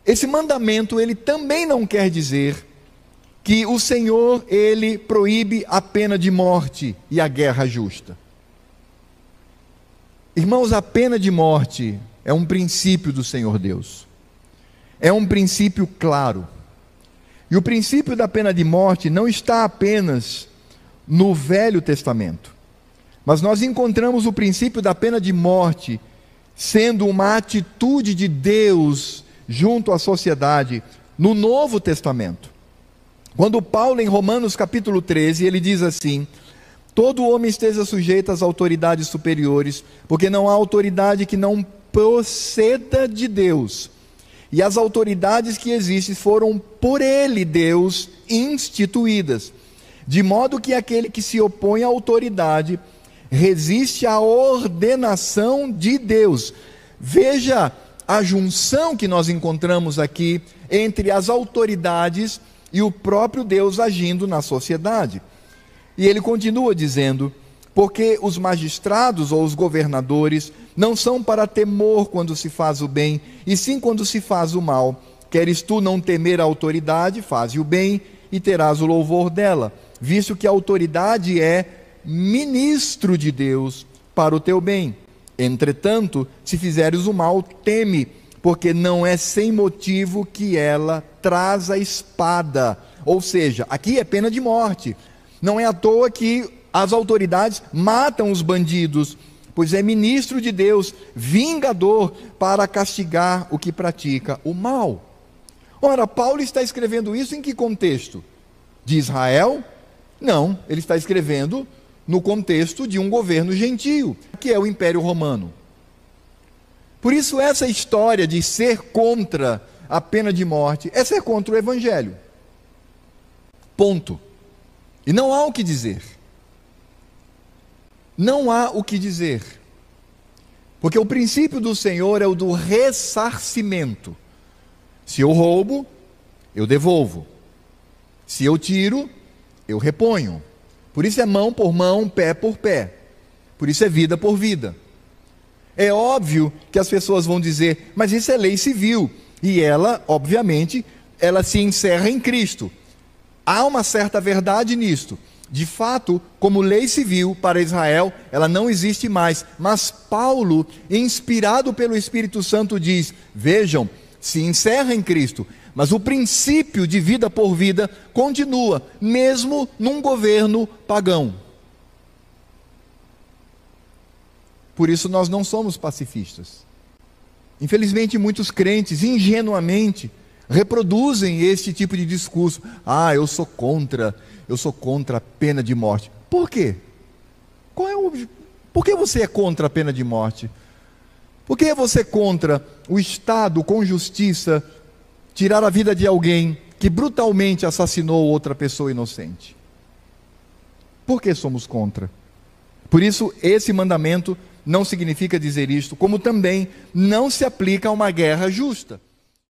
esse mandamento, ele também não quer dizer que o Senhor, ele proíbe a pena de morte e a guerra justa. Irmãos, a pena de morte é um princípio do Senhor Deus. É um princípio claro. E o princípio da pena de morte não está apenas no Velho Testamento, mas nós encontramos o princípio da pena de morte sendo uma atitude de Deus junto à sociedade no Novo Testamento. Quando Paulo, em Romanos capítulo 13, ele diz assim: todo homem esteja sujeito às autoridades superiores, porque não há autoridade que não proceda de Deus. E as autoridades que existem foram por ele, Deus, instituídas. De modo que aquele que se opõe à autoridade resiste à ordenação de Deus. Veja a junção que nós encontramos aqui entre as autoridades e o próprio Deus agindo na sociedade. E ele continua dizendo: porque os magistrados ou os governadores não são para temor quando se faz o bem, e sim quando se faz o mal. Queres tu não temer a autoridade, faze o bem e terás o louvor dela, visto que a autoridade é ministro de Deus para o teu bem. Entretanto, se fizeres o mal, teme, porque não é sem motivo que ela traz a espada. Ou seja, aqui é pena de morte. Não é à toa que as autoridades matam os bandidos, pois é ministro de Deus, vingador, para castigar o que pratica o mal. Ora, Paulo está escrevendo isso em que contexto? De Israel? Não, ele está escrevendo no contexto de um governo gentio, que é o Império Romano. Por isso, essa história de ser contra a pena de morte é ser contra o Evangelho. Ponto. E não há o que dizer. Não há o que dizer. Porque o princípio do Senhor é o do ressarcimento. Se eu roubo, eu devolvo. Se eu tiro, eu reponho. Por isso é mão por mão, pé por pé. Por isso é vida por vida. É óbvio que as pessoas vão dizer: mas isso é lei civil. E ela, obviamente, ela se encerra em Cristo. Há uma certa verdade nisto. De fato, como lei civil para Israel, ela não existe mais. Mas Paulo, inspirado pelo Espírito Santo, diz: vejam, se encerra em Cristo, mas o princípio de vida por vida continua, mesmo num governo pagão. Por isso nós não somos pacifistas. Infelizmente, muitos crentes, ingenuamente, reproduzem este tipo de discurso: eu sou contra a pena de morte. Por quê? Por que você é contra a pena de morte? Por que você é contra o Estado, com justiça, tirar a vida de alguém que brutalmente assassinou outra pessoa inocente? Por que somos contra? Por isso, esse mandamento não significa dizer isto, como também não se aplica a uma guerra justa.